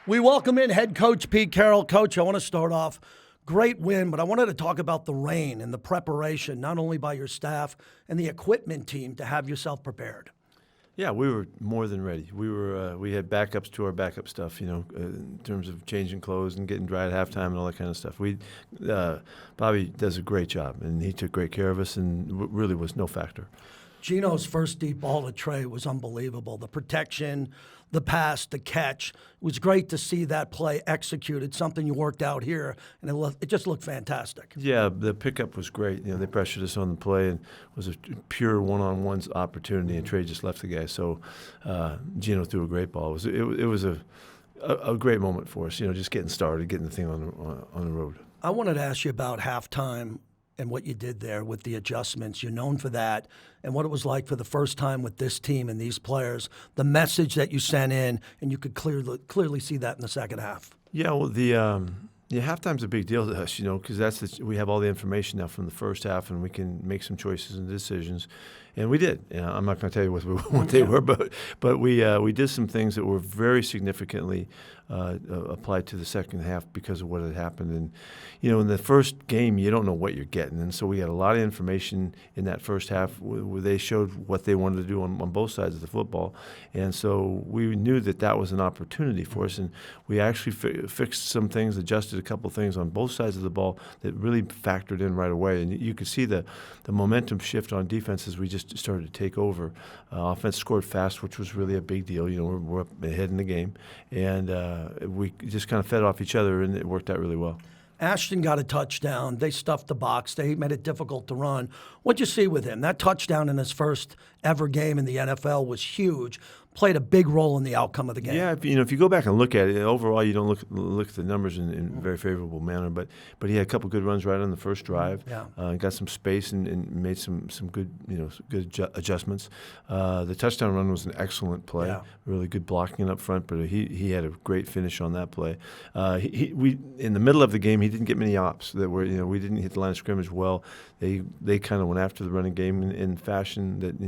We welcome in head coach Pete Carroll. Coach, I want to start off. Great win, but I wanted to talk about the rain and the preparation, not only by your staff and the equipment team to have yourself prepared. Yeah, we were more than ready. We had backups to our backup stuff, in terms of changing clothes and getting dry at halftime and all that kind of stuff. Bobby does a great job, and he took great care of us, and really was no factor. Gino's first deep ball to Trey was unbelievable. The protection, the pass, the catch. It was great to see that play executed, something you worked out here, and it just looked fantastic. Yeah, the pickup was great. They pressured us on the play, and it was a pure one-on-one opportunity, and Trey just left the guy. So Gino threw a great ball. It was a great moment for us, just getting started, getting the thing on the road. I wanted to ask you about halftime and what you did there with the adjustments. You're known for that, and what it was like for the first time with this team and these players, the message that you sent in, and you could clearly see that in the second half. Yeah, well, the halftime's a big deal to us, because we have all the information now from the first half, and we can make some choices and decisions, and we did. I'm not going to tell you what they were, but we did some things that were very significantly applied to the second half because of what had happened. And in the first game, you don't know what you're getting, and so we had a lot of information in that first half where they showed what they wanted to do on both sides of the football, and so we knew that was an opportunity for us, and we actually fixed some things, adjusted a couple things on both sides of the ball that really factored in right away, and you could see the momentum shift on defense as we just started to take over. Offense scored fast, which was really a big deal. We're up ahead in the game, and we just kind of fed off each other, and it worked out really well. Ashton got a touchdown. They stuffed the box. They made it difficult to run. What'd you see with him? That touchdown in his first ever game in the NFL was huge. Played a big role in the outcome of the game. Yeah, if you go back and look at it, overall you don't look at the numbers in a very favorable manner, but he had a couple good runs right on the first drive. Yeah. Got some space and made some good good adjustments. The touchdown run was an excellent play. Yeah. Really good blocking up front, but he had a great finish on that play. We in the middle of the game he didn't get many ops that were we didn't hit the line of scrimmage well. They kind of went after the running game in fashion that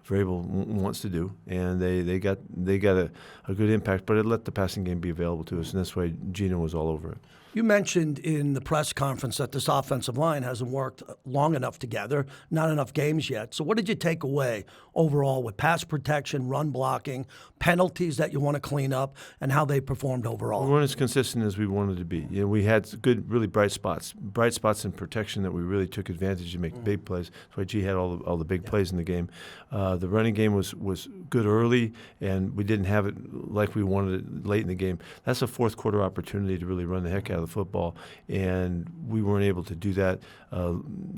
Vrabel wants to do, and they got a good impact, but it let the passing game be available to us, and that's why Gino was all over it. You mentioned in the press conference that this offensive line hasn't worked long enough together, not enough games yet. So what did you take away overall with pass protection, run blocking, penalties that you want to clean up, and how they performed overall? We weren't as consistent as we wanted to be. We had good, really bright spots in protection that we really took advantage to make big plays. That's why G had all the big plays in the game. The running game was good early, and we didn't have it like we wanted it late in the game. That's a fourth quarter opportunity to really run the heck out of the football, and we weren't able to do that.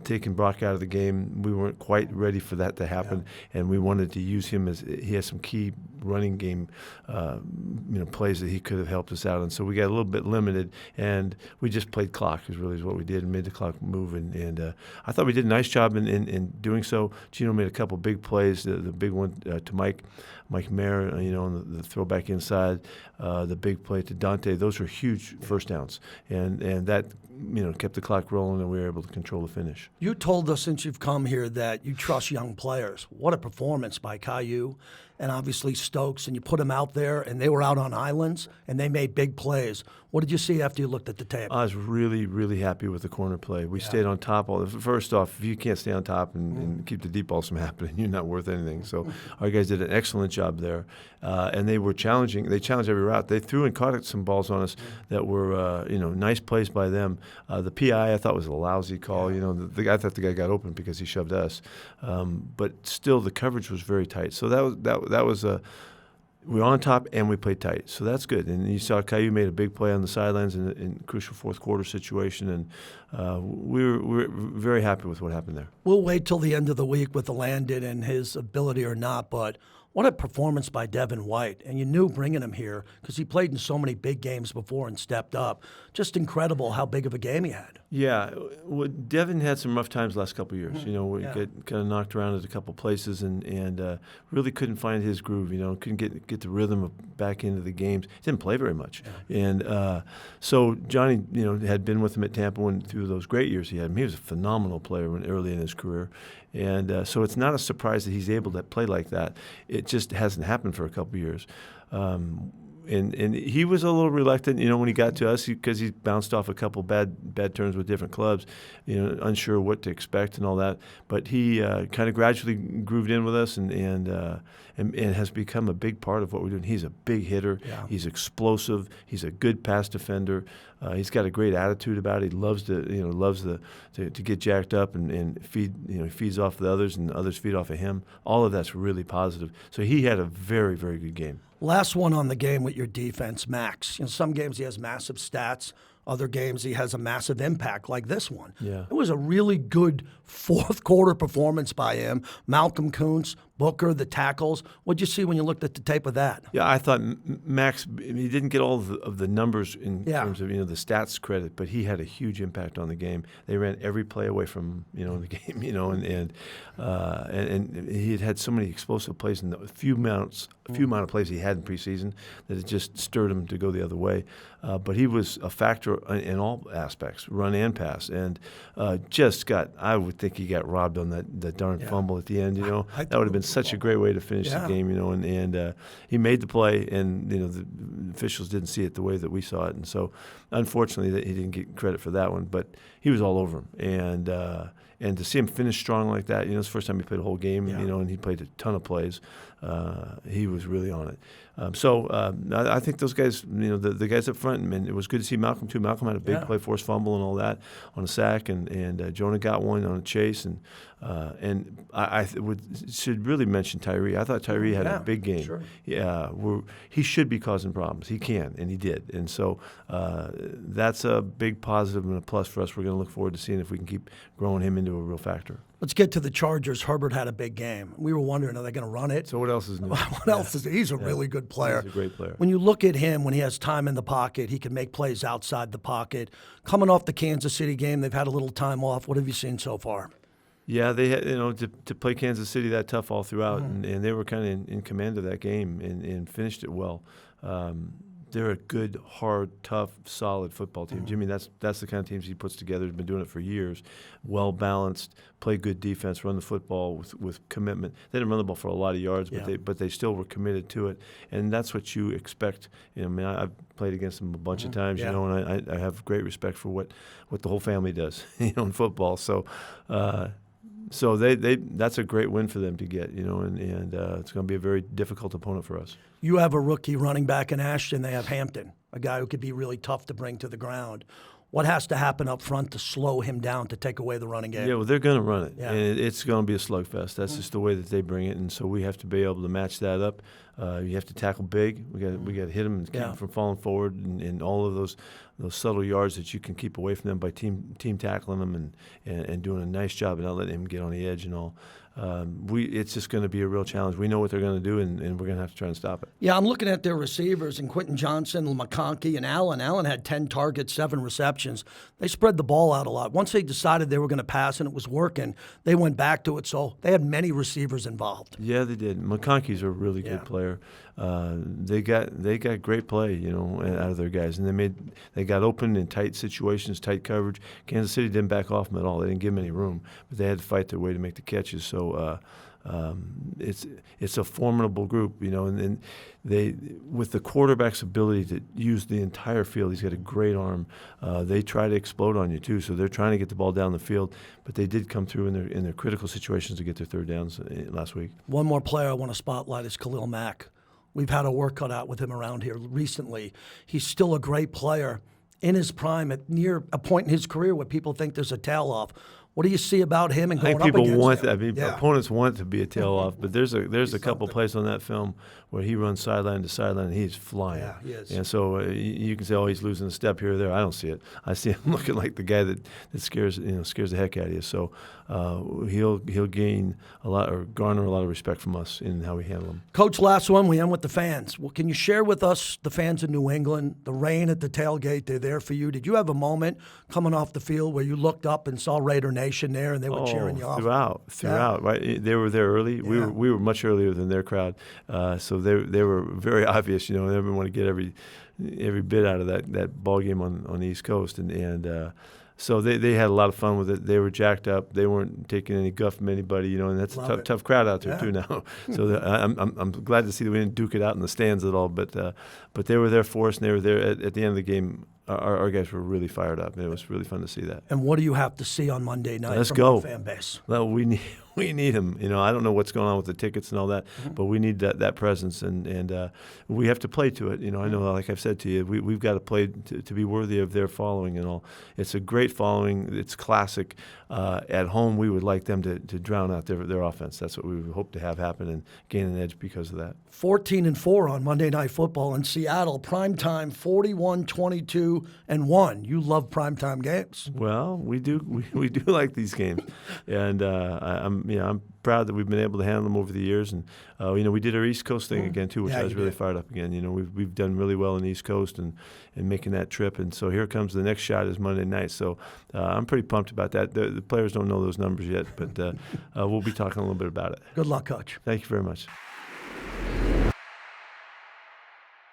Taking Brock out of the game, we weren't quite ready for that to happen, and we wanted to use him as he has some key running game plays that he could have helped us out, and so we got a little bit limited, and we just played clock is really what we did, and made the clock move, and I thought we did a nice job in doing so. Gino made a couple big plays, the big one to Mike Mayer, on the throwback inside, the big play to Dante. Those were huge first downs, and that kept the clock rolling, and we were able to control the finish. You told us since you've come here that you trust young players. What a performance by Caillou and obviously Stokes, and you put them out there, and they were out on islands, and they made big plays. What did you see after you looked at the tape? I was really, really happy with the corner play. We stayed on top. First off, if you can't stay on top and keep the deep balls from happening, you're not worth anything. So our guys did an excellent job there, and they were challenging. They challenged every route. They threw and caught some balls on us that were, nice plays by them. The PI I thought was a lousy call. I thought the guy got open because he shoved us, but still the coverage was very tight. So that was a. We were on top and we played tight, so that's good. And you saw Caillou made a big play on the sidelines in a crucial fourth quarter situation, and we were very happy with what happened there. We'll wait till the end of the week with the Landon and his ability or not, but what a performance by Devin White. And you knew bringing him here because he played in so many big games before and stepped up. Just incredible how big of a game he had. Yeah, Devin had some rough times the last couple of years. We get kind of knocked around at a couple places and really couldn't find his groove. Couldn't get the rhythm back into the games. He didn't play very much. Yeah. And so Johnny, had been with him at Tampa through those great years he had. He was a phenomenal player early in his career. And so it's not a surprise that he's able to play like that. It just hasn't happened for a couple of years. and he was a little reluctant, when he got to us because he bounced off a couple bad turns with different clubs, unsure what to expect and all that. But he kind of gradually grooved in with us and has become a big part of what we're doing. He's a big hitter. Yeah. He's explosive. He's a good pass defender. He's got a great attitude about it. He loves to get jacked up and feed. He feeds off the others, and others feed off of him. All of that's really positive. So he had a very, very good game. Last one on the game with your defense, Max. Some games he has massive stats. Other games he has a massive impact, like this one. Yeah. It was a really good fourth quarter performance by him. Malcolm Kuntz, Booker, the tackles. What'd you see when you looked at the tape of that? Yeah, I thought Max, he didn't get all of the numbers in terms of the stats credit, but he had a huge impact on the game. They ran every play away from the game, and he had so many explosive plays in the few amount of plays he had in preseason that it just stirred him to go the other way. But he was a factor in all aspects, run and pass, and I would think he got robbed on that darn fumble at the end. That would have been such a great way to finish the game. And he made the play, and the officials didn't see it the way that we saw it, and so unfortunately he didn't get credit for that one. But he was all over him, and to see him finish strong like that, it's the first time he played a whole game, and he played a ton of plays. He was really on it. I think those guys, the guys up front, it was good to see Malcolm too. Malcolm had a big play, forced fumble and all that on a sack, and Jonah got one on a chase, and I should really mention Tyree. I thought Tyree had a big game. Sure. Yeah, he should be causing problems. He can, and he did, and so that's a big positive and a plus for us. We're going to look forward to seeing if we can keep growing him into a real factor. Let's get to the Chargers. Herbert had a big game. We were wondering, are they going to run it? So what else is new? What else is? He's a really good player. He's a great player. When you look at him, when he has time in the pocket, he can make plays outside the pocket. Coming off the Kansas City game, they've had a little time off. What have you seen so far? Yeah, they had, to play Kansas City that tough all throughout, and they were kind of in command of that game and finished it well. They're a good, hard, tough, solid football team. Jimmy, that's the kind of teams he puts together. He's been doing it for years. Well balanced, play good defense, run the football with commitment. They didn't run the ball for a lot of yards, but they still were committed to it, and that's what you expect. I've played against them a bunch of times, and I have great respect for what the whole family does, in football. So. So that's a great win for them to get, and it's going to be a very difficult opponent for us. You have a rookie running back in Ashton. They have Hampton, a guy who could be really tough to bring to the ground. What has to happen up front to slow him down, to take away the running game? Yeah, well, they're going to run it, and it's going to be a slugfest. That's just the way that they bring it, and so we have to be able to match that up. You have to tackle big. We got to hit them and keep them from falling forward, and all of those subtle yards that you can keep away from them by team tackling them and doing a nice job and not letting them get on the edge and all. It's just going to be a real challenge. We know what they're going to do, and we're going to have to try and stop it. Yeah, I'm looking at their receivers, and Quentin Johnson, McConkey, and Allen. Allen had 10 targets, 7 receptions. They spread the ball out a lot. Once they decided they were going to pass and it was working, they went back to it. So they had many receivers involved. Yeah, they did. McConkey's a really good player. They got great play, out of their guys, and they got open in tight situations, tight coverage. Kansas City didn't back off them at all. They didn't give them any room, but they had to fight their way to make the catches. So it's a formidable group, and they, with the quarterback's ability to use the entire field, he's got a great arm. They try to explode on you too, so they're trying to get the ball down the field. But they did come through in their critical situations to get their third downs last week. One more player I want to spotlight is Khalil Mack. We've had a work cut out with him around here recently. He's still a great player in his prime at near a point in his career where people think there's a tail off. What do you see about him and going up against him? Opponents want to be a tail off, but there's a couple plays on that film where he runs sideline to sideline and he's flying. Yeah, he is. And so you can say, oh, he's losing a step here or there. I don't see it. I see him looking like the guy that scares the heck out of you. So he'll gain a lot or garner a lot of respect from us in how we handle him. Coach, last one, we end with the fans. Well, can you share with us the fans in New England, the rain at the tailgate? They're there for you. Did you have a moment coming off the field where you looked up and saw Raider Nation there and they were cheering you off? Throughout, right? They were there early. Yeah. We were much earlier than their crowd, so they were very obvious. Everyone wanted to get every bit out of that ball game on the East Coast, and So they had a lot of fun with it. They were jacked up. They weren't taking any guff from anybody, and that's a tough crowd out there too now. So I'm glad to see that we didn't duke it out in the stands at all. But they were there for us, and they were there at the end of the game. Our guys were really fired up, and it was really fun to see that. And what do you have to see on Monday night Let's from go. our fan base? Well, we need him. I don't know what's going on with the tickets and all that, but we need that presence, and we have to play to it. I know, like I've said to you, we've got to play to be worthy of their following and all. It's a great following. It's classic. At home, we would like them to drown out their offense. That's what we would hope to have happen and gain an edge because of that. 14-4 on Monday Night Football in Seattle. Primetime 41-22-1. You love primetime games. Well, we do. We do like these games, and I'm proud that we've been able to handle them over the years. And we did our East Coast thing again too, which I was really fired up again. We've done really well in the East Coast and making that trip. And so here comes the next shot is Monday night. So I'm pretty pumped about that. The players don't know those numbers yet, but we'll be talking a little bit about it. Good luck, Coach. Thank you very much.